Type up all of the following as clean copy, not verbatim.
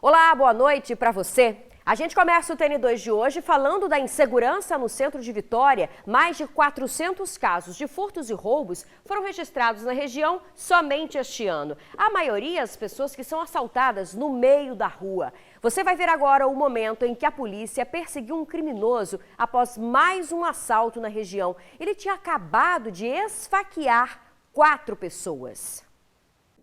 Olá, boa noite para você. A gente começa o TN2 de hoje falando da insegurança no centro de Vitória. Mais de 400 casos de furtos e roubos foram registrados na região somente este ano. A maioria as pessoas que são assaltadas no meio da rua. Você vai ver agora o momento em que a polícia perseguiu um criminoso após mais um assalto na região. Ele tinha acabado de esfaquear 4 pessoas.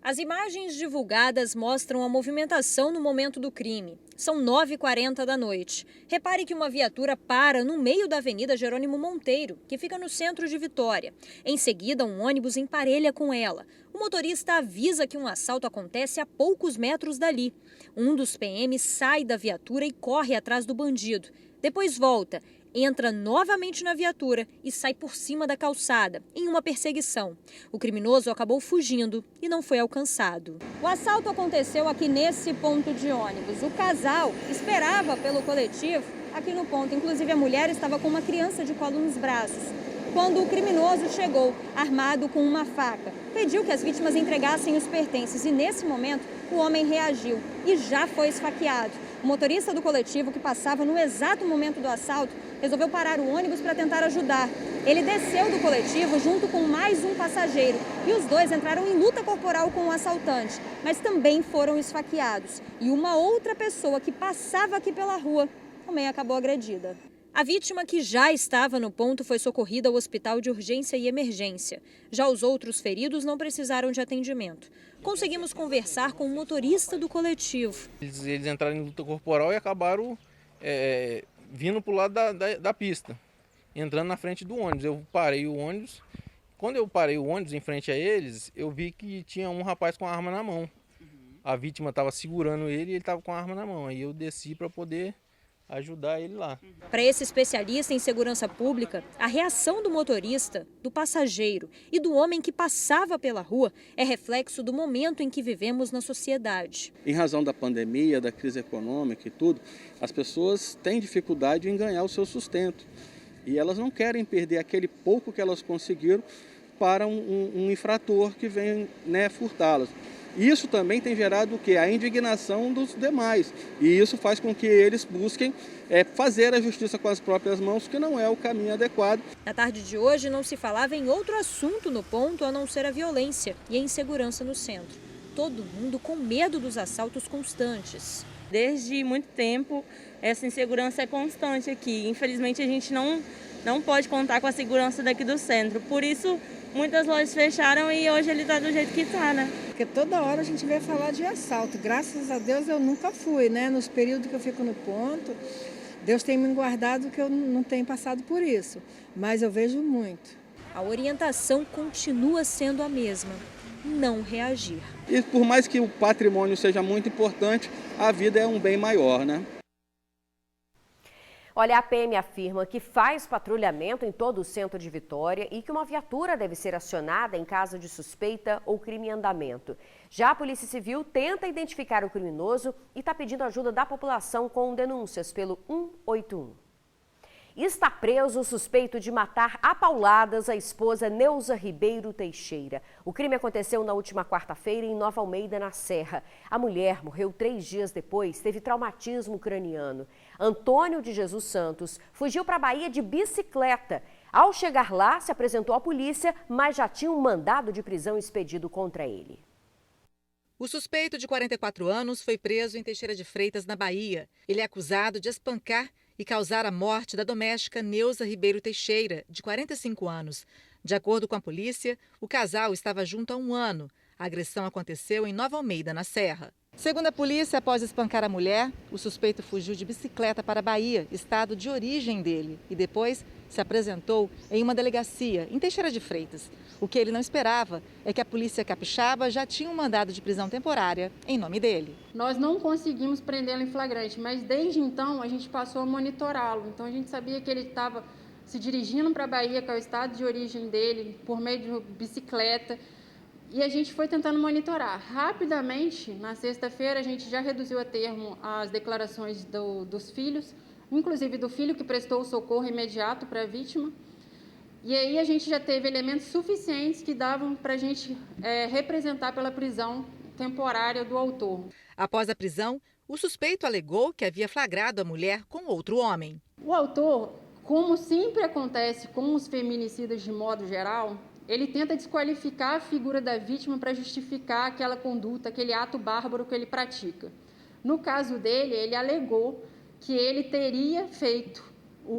As imagens divulgadas mostram a movimentação no momento do crime. São 9h40 da noite. Repare que uma viatura para no meio da Avenida Jerônimo Monteiro, que fica no centro de Vitória. Em seguida, um ônibus emparelha com ela. O motorista avisa que um assalto acontece a poucos metros dali. Um dos PMs sai da viatura e corre atrás do bandido. Depois volta, entra novamente na viatura e sai por cima da calçada, em uma perseguição. O criminoso acabou fugindo e não foi alcançado. O assalto aconteceu aqui nesse ponto de ônibus. O casal esperava pelo coletivo aqui no ponto. Inclusive, a mulher estava com uma criança de colo nos braços. Quando o criminoso chegou, armado com uma faca, pediu que as vítimas entregassem os pertences e, nesse momento, o homem reagiu e já foi esfaqueado. O motorista do coletivo, que passava no exato momento do assalto, resolveu parar o ônibus para tentar ajudar. Ele desceu do coletivo junto com mais um passageiro e os dois entraram em luta corporal com o assaltante, mas também foram esfaqueados. E uma outra pessoa que passava aqui pela rua também acabou agredida. A vítima, que já estava no ponto, foi socorrida ao hospital de urgência e emergência. Já os outros feridos não precisaram de atendimento. Conseguimos conversar com o motorista do coletivo. Eles entraram em luta corporal e acabaram vindo para o lado da pista, entrando na frente do ônibus. Eu parei o ônibus. Quando eu parei o ônibus em frente a eles, eu vi que tinha um rapaz com a arma na mão. A vítima estava segurando ele e ele estava com a arma na mão. Aí eu desci para poder ajudar ele lá. Para esse especialista em segurança pública, a reação do motorista, do passageiro e do homem que passava pela rua é reflexo do momento em que vivemos na sociedade. Em razão da pandemia, da crise econômica e tudo, as pessoas têm dificuldade em ganhar o seu sustento. E elas não querem perder aquele pouco que elas conseguiram para um infrator que vem furtá-las. Isso também tem gerado o quê? A indignação dos demais. E isso faz com que eles busquem fazer a justiça com as próprias mãos, que não é o caminho adequado. Na tarde de hoje não se falava em outro assunto no ponto a não ser a violência e a insegurança no centro. Todo mundo com medo dos assaltos constantes. Desde muito tempo essa insegurança é constante aqui. Infelizmente a gente não pode contar com a segurança daqui do centro. Por isso muitas lojas fecharam e hoje ele está do jeito que está, né? Porque toda hora a gente vê falar de assalto. Graças a Deus eu nunca fui, né? Nos períodos que eu fico no ponto, Deus tem me guardado que eu não tenho passado por isso. Mas eu vejo muito. A orientação continua sendo a mesma: não reagir. E por mais que o patrimônio seja muito importante, a vida é um bem maior, né? Olha, a PM afirma que faz patrulhamento em todo o centro de Vitória e que uma viatura deve ser acionada em caso de suspeita ou crime em andamento. Já a Polícia Civil tenta identificar o criminoso e está pedindo ajuda da população com denúncias pelo 181. Está preso o suspeito de matar a pauladas a esposa Neuza Ribeiro Teixeira. O crime aconteceu na última quarta-feira em Nova Almeida, na Serra. A mulher morreu 3 dias depois, teve traumatismo craniano. Antônio de Jesus Santos fugiu para a Bahia de bicicleta. Ao chegar lá, se apresentou à polícia, mas já tinha um mandado de prisão expedido contra ele. O suspeito, de 44 anos, foi preso em Teixeira de Freitas, na Bahia. Ele é acusado de espancar e causar a morte da doméstica Neuza Ribeiro Teixeira, de 45 anos. De acordo com a polícia, o casal estava junto há 1 ano. A agressão aconteceu em Nova Almeida, na Serra. Segundo a polícia, após espancar a mulher, o suspeito fugiu de bicicleta para a Bahia, estado de origem dele, e depois se apresentou em uma delegacia em Teixeira de Freitas. O que ele não esperava é que a polícia capixaba já tinha um mandado de prisão temporária em nome dele. Nós não conseguimos prendê-lo em flagrante, mas desde então a gente passou a monitorá-lo. Então a gente sabia que ele estava se dirigindo para a Bahia, que é o estado de origem dele, por meio de bicicleta. E a gente foi tentando monitorar. Rapidamente, na sexta-feira, a gente já reduziu a termo as declarações dos filhos, inclusive do filho que prestou o socorro imediato para a vítima. E aí a gente já teve elementos suficientes que davam para a gente representar pela prisão temporária do autor. Após a prisão, O suspeito alegou que havia flagrado a mulher com outro homem. O autor, como sempre acontece com os feminicidas de modo geral, ele tenta desqualificar a figura da vítima para justificar aquela conduta, aquele ato bárbaro que ele pratica. No caso dele, ele alegou que ele teria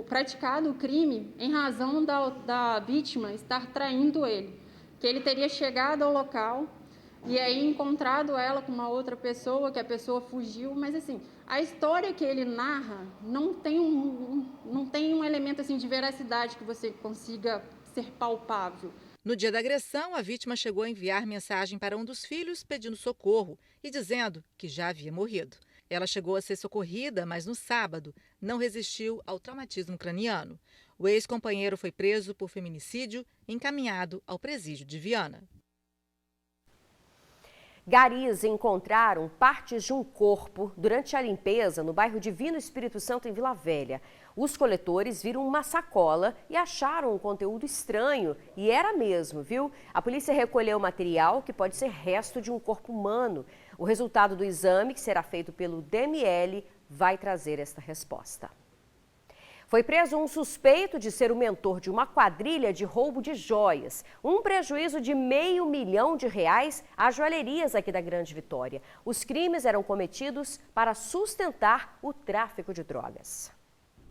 praticado o crime em razão da vítima estar traindo ele, que ele teria chegado ao local e aí encontrado ela com uma outra pessoa, que a pessoa fugiu, mas assim, a história que ele narra não tem um elemento assim de veracidade que você consiga ser palpável. No dia da agressão, a vítima chegou a enviar mensagem para um dos filhos pedindo socorro e dizendo que já havia morrido. Ela chegou a ser socorrida, mas no sábado não resistiu ao traumatismo craniano. O ex-companheiro foi preso por feminicídio e encaminhado ao presídio de Viana. Garis encontraram partes de um corpo durante a limpeza no bairro Divino Espírito Santo, em Vila Velha. Os coletores viram uma sacola e acharam um conteúdo estranho. E era mesmo, viu? A polícia recolheu o material, que pode ser resto de um corpo humano. O resultado do exame, que será feito pelo DML, vai trazer esta resposta. Foi preso um suspeito de ser o mentor de uma quadrilha de roubo de joias. Um prejuízo de R$500 mil às joalherias aqui da Grande Vitória. Os crimes eram cometidos para sustentar o tráfico de drogas.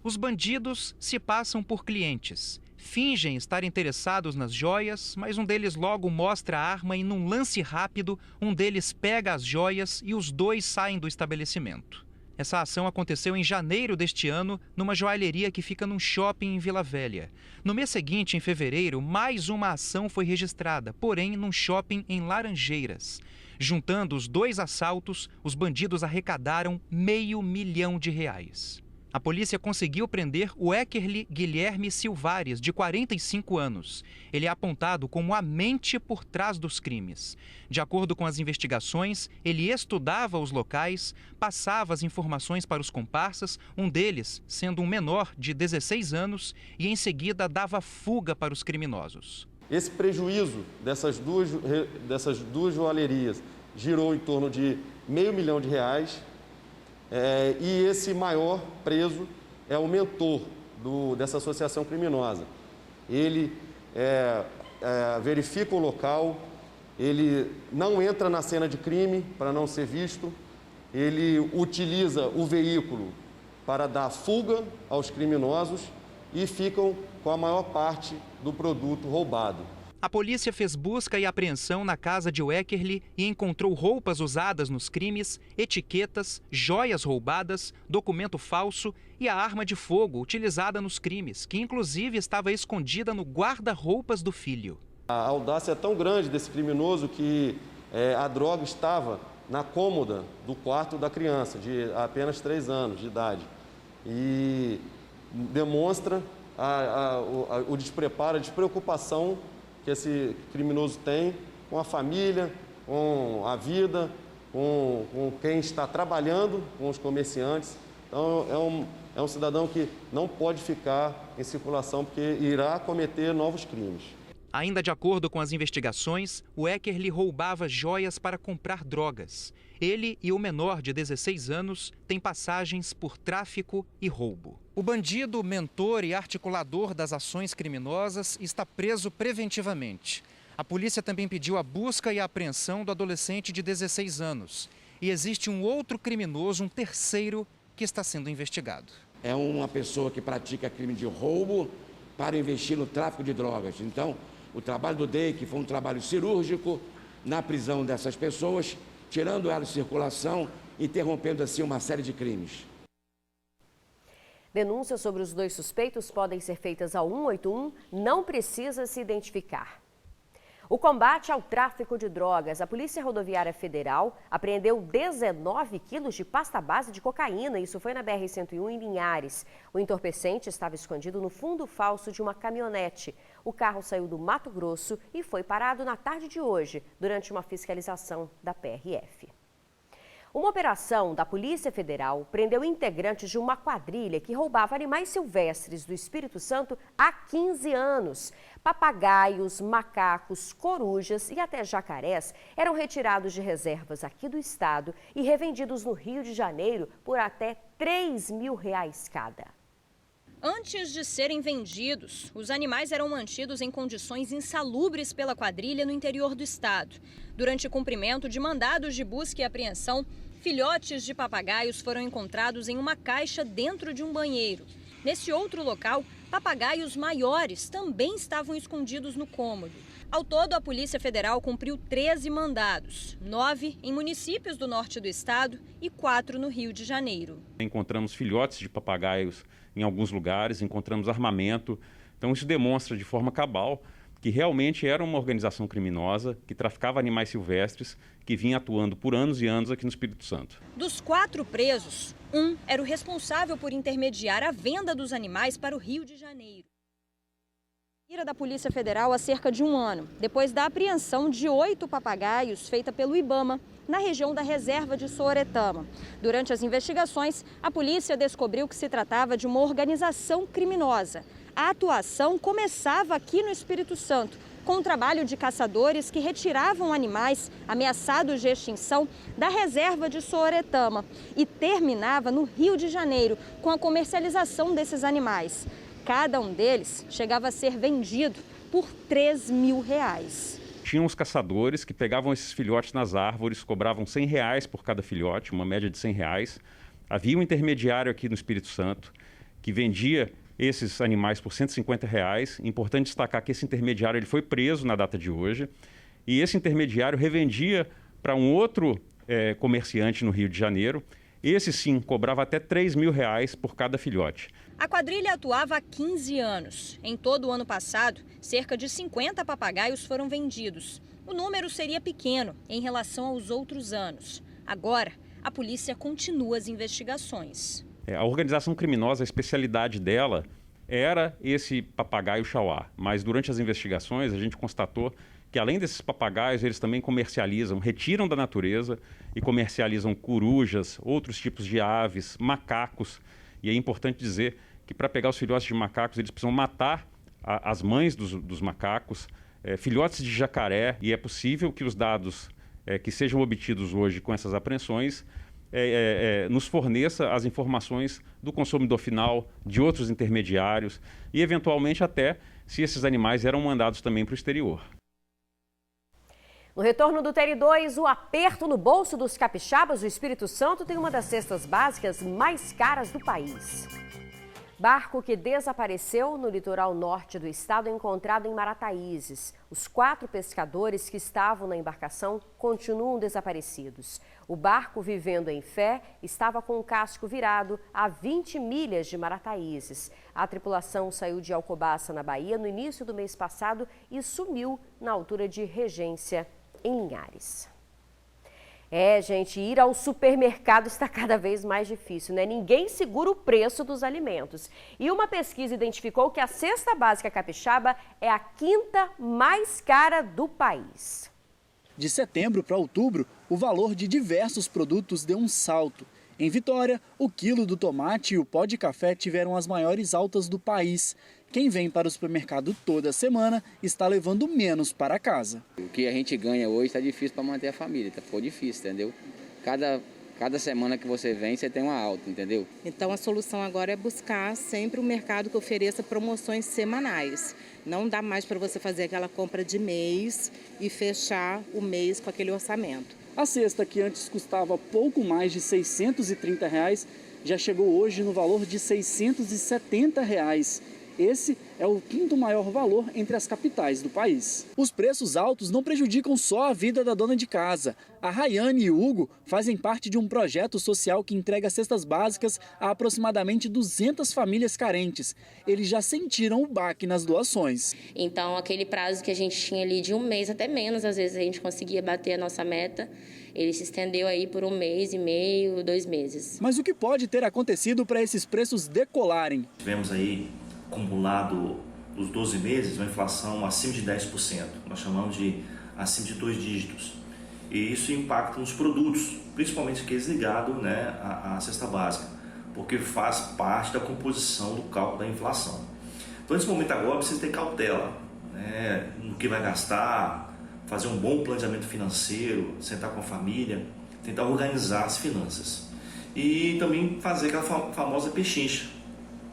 Os bandidos se passam por clientes. Fingem estar interessados nas joias, mas um deles logo mostra a arma e num lance rápido, um deles pega as joias e os dois saem do estabelecimento. Essa ação aconteceu em janeiro deste ano, numa joalheria que fica num shopping em Vila Velha. No mês seguinte, em fevereiro, mais uma ação foi registrada, porém num shopping em Laranjeiras. Juntando os dois assaltos, os bandidos arrecadaram R$500 mil. A polícia conseguiu prender o Eckerly Guilherme Silvares, de 45 anos. Ele é apontado como a mente por trás dos crimes. De acordo com as investigações, ele estudava os locais, passava as informações para os comparsas, um deles sendo um menor de 16 anos, e em seguida dava fuga para os criminosos. Esse prejuízo dessas duas joalherias girou em torno de R$500 mil. E esse maior preso é o mentor dessa associação criminosa. Ele verifica o local, ele não entra na cena de crime para não ser visto, ele utiliza o veículo para dar fuga aos criminosos e ficam com a maior parte do produto roubado. A polícia fez busca e apreensão na casa de Eckerly e encontrou roupas usadas nos crimes, etiquetas, joias roubadas, documento falso e a arma de fogo utilizada nos crimes, que inclusive estava escondida no guarda-roupas do filho. A audácia é tão grande desse criminoso que a droga estava na cômoda do quarto da criança, de apenas 3 anos de idade. E demonstra o despreparo, a despreocupação que esse criminoso tem com a família, com a vida, com quem está trabalhando, com os comerciantes. Então, é um cidadão que não pode ficar em circulação porque irá cometer novos crimes. Ainda de acordo com as investigações, o Eckerly roubava joias para comprar drogas. Ele e o menor de 16 anos têm passagens por tráfico e roubo. O bandido, mentor e articulador das ações criminosas está preso preventivamente. A polícia também pediu a busca e a apreensão do adolescente de 16 anos. E existe um outro criminoso, um terceiro, que está sendo investigado. É uma pessoa que pratica crime de roubo para investir no tráfico de drogas. Então, o trabalho do DEIC foi um trabalho cirúrgico na prisão dessas pessoas, tirando elas de circulação, interrompendo assim uma série de crimes. Denúncias sobre os 2 suspeitos podem ser feitas ao 181, não precisa se identificar. O combate ao tráfico de drogas. A Polícia Rodoviária Federal apreendeu 19 quilos de pasta base de cocaína. Isso foi na BR-101 em Linhares. O entorpecente estava escondido no fundo falso de uma caminhonete. O carro saiu do Mato Grosso e foi parado na tarde de hoje, durante uma fiscalização da PRF. Uma operação da Polícia Federal prendeu integrantes de uma quadrilha que roubava animais silvestres do Espírito Santo há 15 anos. Papagaios, macacos, corujas e até jacarés eram retirados de reservas aqui do estado e revendidos no Rio de Janeiro por até R$3 mil cada. Antes de serem vendidos, os animais eram mantidos em condições insalubres pela quadrilha no interior do estado. Durante o cumprimento de mandados de busca e apreensão, filhotes de papagaios foram encontrados em uma caixa dentro de um banheiro. Nesse outro local, papagaios maiores também estavam escondidos no cômodo. Ao todo, a Polícia Federal cumpriu 13 mandados, 9 em municípios do norte do estado e 4 no Rio de Janeiro. Encontramos filhotes de papagaios em alguns lugares, encontramos armamento. Então isso demonstra de forma cabal que realmente era uma organização criminosa que traficava animais silvestres, que vinha atuando por anos e anos aqui no Espírito Santo. Dos 4 presos, um era o responsável por intermediar a venda dos animais para o Rio de Janeiro. Da Polícia Federal há cerca de um ano, depois da apreensão de 8 papagaios feita pelo IBAMA, na região da reserva de Sooretama. Durante as investigações, a polícia descobriu que se tratava de uma organização criminosa. A atuação começava aqui no Espírito Santo, com o trabalho de caçadores que retiravam animais ameaçados de extinção da reserva de Sooretama e terminava no Rio de Janeiro, com a comercialização desses animais. Cada um deles chegava a ser vendido por R$3 mil. Tinham os caçadores que pegavam esses filhotes nas árvores, cobravam R$100 por cada filhote, uma média de R$100. Havia um intermediário aqui no Espírito Santo que vendia esses animais por R$150. Importante destacar que esse intermediário ele foi preso na data de hoje e esse intermediário revendia para um outro comerciante no Rio de Janeiro. Esse sim cobrava até R$3 mil por cada filhote. A quadrilha atuava há 15 anos. Em todo o ano passado, cerca de 50 papagaios foram vendidos. O número seria pequeno em relação aos outros anos. Agora, a polícia continua as investigações. A organização criminosa, a especialidade dela era esse papagaio chauá. Mas durante as investigações, a gente constatou que além desses papagaios, eles também comercializam, retiram da natureza e comercializam corujas, outros tipos de aves, macacos. E é importante dizer que para pegar os filhotes de macacos, eles precisam matar as mães dos macacos, filhotes de jacaré, e é possível que os dados que sejam obtidos hoje com essas apreensões nos forneça as informações do consumidor final, de outros intermediários e, eventualmente, até se esses animais eram mandados também para o exterior. No retorno do TR2, o aperto no bolso dos capixabas do Espírito Santo tem uma das cestas básicas mais caras do país. Barco que desapareceu no litoral norte do estado é encontrado em Marataízes. Os 4 pescadores que estavam na embarcação continuam desaparecidos. O barco, vivendo em fé, estava com o casco virado a 20 milhas de Marataízes. A tripulação saiu de Alcobaça, na Bahia, no início do mês passado e sumiu na altura de Regência, em Linhares. Gente, ir ao supermercado está cada vez mais difícil, né? Ninguém segura o preço dos alimentos. E uma pesquisa identificou que a cesta básica capixaba é a 5ª mais cara do país. De setembro para outubro, o valor de diversos produtos deu um salto. Em Vitória, o quilo do tomate e o pó de café tiveram as maiores altas do país. Quem vem para o supermercado toda semana está levando menos para casa. O que a gente ganha hoje está difícil para manter a família, ficou difícil, entendeu? Cada semana que você vem, você tem uma alta, entendeu? Então a solução agora é buscar sempre um mercado que ofereça promoções semanais. Não dá mais para você fazer aquela compra de mês e fechar o mês com aquele orçamento. A cesta, que antes custava pouco mais de R$ 630, já chegou hoje no valor de R$ 670. Esse é o 5º maior valor entre as capitais do país. Os preços altos não prejudicam só a vida da dona de casa. A Rayane e o Hugo fazem parte de um projeto social que entrega cestas básicas a aproximadamente 200 famílias carentes. Eles já sentiram o baque nas doações. Então, aquele prazo que a gente tinha ali de um mês, até menos, às vezes a gente conseguia bater a nossa meta, ele se estendeu aí por 1 mês e meio, 2 meses. Mas o que pode ter acontecido para esses preços decolarem? Tivemos aí acumulado os 12 meses, uma inflação acima de 10%. Nós chamamos de acima de 2 dígitos. E isso impacta nos produtos, principalmente aqueles ligados, né, à cesta básica, porque faz parte da composição do cálculo da inflação. Então, nesse momento agora, precisa ter cautela, né, no que vai gastar, fazer um bom planejamento financeiro, sentar com a família, tentar organizar as finanças. E também fazer aquela famosa pechincha.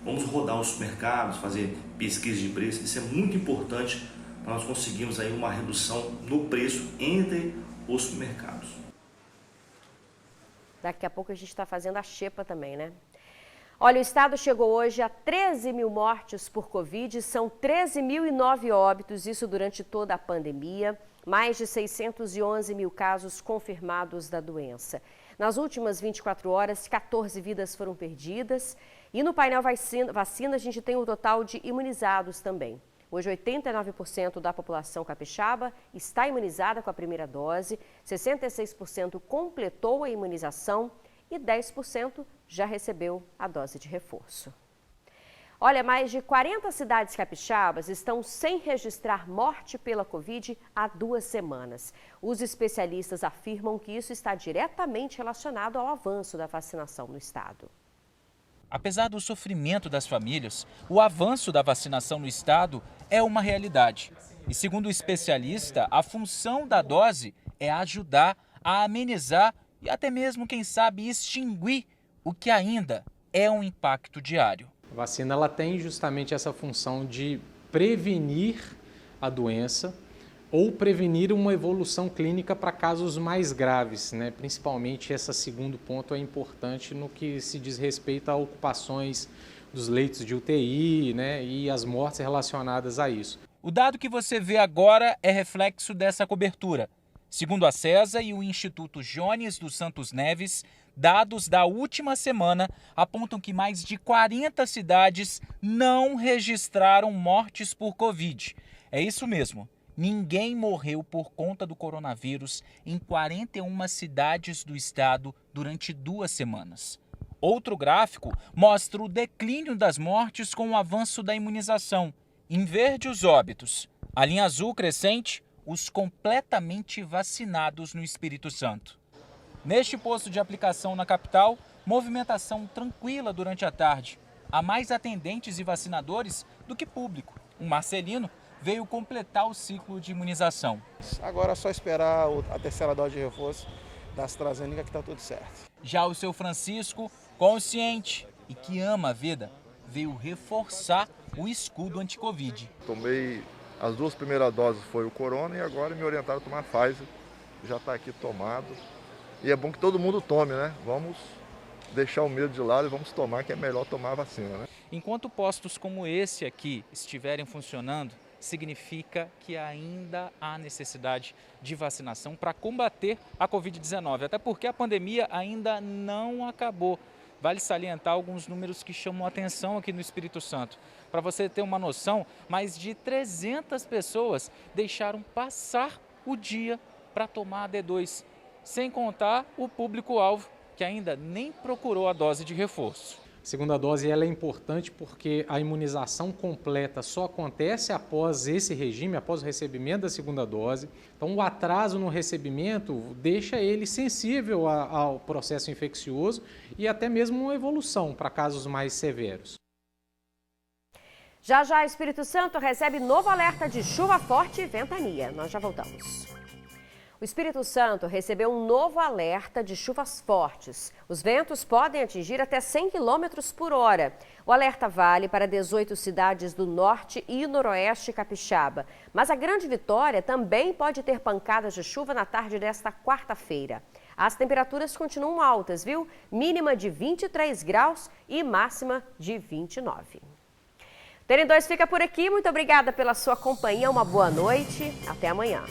Vamos rodar os supermercados, fazer pesquisa de preço. Isso é muito importante para nós conseguirmos aí uma redução no preço entre os supermercados. Daqui a pouco a gente está fazendo a xepa também, né? Olha, o estado chegou hoje a 13 mil mortes por Covid, são 13.009 óbitos, isso durante toda a pandemia. Mais de 611 mil casos confirmados da doença. Nas últimas 24 horas, 14 vidas foram perdidas. E no painel vacina, a gente tem o total de imunizados também. Hoje, 89% da população capixaba está imunizada com a primeira dose, 66% completou a imunização e 10% já recebeu a dose de reforço. Olha, mais de 40 cidades capixabas estão sem registrar morte pela Covid há 2 semanas. Os especialistas afirmam que isso está diretamente relacionado ao avanço da vacinação no estado. Apesar do sofrimento das famílias, o avanço da vacinação no estado é uma realidade. E segundo o especialista, a função da dose é ajudar a amenizar e até mesmo, quem sabe, extinguir o que ainda é um impacto diário. A vacina ela tem justamente essa função de prevenir a doença ou prevenir uma evolução clínica para casos mais graves, né? Principalmente esse segundo ponto é importante no que se diz respeito a ocupações dos leitos de UTI, né? E as mortes relacionadas a isso. O dado que você vê agora é reflexo dessa cobertura. Segundo a CESA e o Instituto Jones dos Santos Neves, dados da última semana apontam que mais de 40 cidades não registraram mortes por Covid. É isso mesmo, ninguém morreu por conta do coronavírus em 41 cidades do estado durante 2 semanas. Outro gráfico mostra o declínio das mortes com o avanço da imunização. Em verde, os óbitos. A linha azul crescente, os completamente vacinados no Espírito Santo. Neste posto de aplicação na capital, movimentação tranquila durante a tarde. Há mais atendentes e vacinadores do que público. O Marcelino veio completar o ciclo de imunização. Agora é só esperar a terceira dose de reforço da AstraZeneca que está tudo certo. Já o seu Francisco, consciente e que ama a vida, veio reforçar o escudo anti-Covid. Tomei as 2 primeiras doses, foi o Corona, e agora me orientaram a tomar a Pfizer. Já está aqui tomado. E é bom que todo mundo tome, né? Vamos deixar o medo de lado e vamos tomar, que é melhor tomar a vacina, né? Enquanto postos como esse aqui estiverem funcionando, significa que ainda há necessidade de vacinação para combater a Covid-19, até porque a pandemia ainda não acabou. Vale salientar alguns números que chamam a atenção aqui no Espírito Santo. Para você ter uma noção, mais de 300 pessoas deixaram passar o dia para tomar a D2, sem contar o público-alvo, que ainda nem procurou a dose de reforço. A segunda dose ela é importante porque a imunização completa só acontece após esse regime, após o recebimento da segunda dose. Então, o atraso no recebimento deixa ele sensível ao processo infeccioso e até mesmo uma evolução para casos mais severos. Já já, Espírito Santo recebe novo alerta de chuva forte e ventania. Nós já voltamos. O Espírito Santo recebeu um novo alerta de chuvas fortes. Os ventos podem atingir até 100 km por hora. O alerta vale para 18 cidades do norte e noroeste capixaba. Mas a Grande Vitória também pode ter pancadas de chuva na tarde desta quarta-feira. As temperaturas continuam altas, viu? Mínima de 23 graus e máxima de 29. TN2 fica por aqui. Muito obrigada pela sua companhia. Uma boa noite. Até amanhã.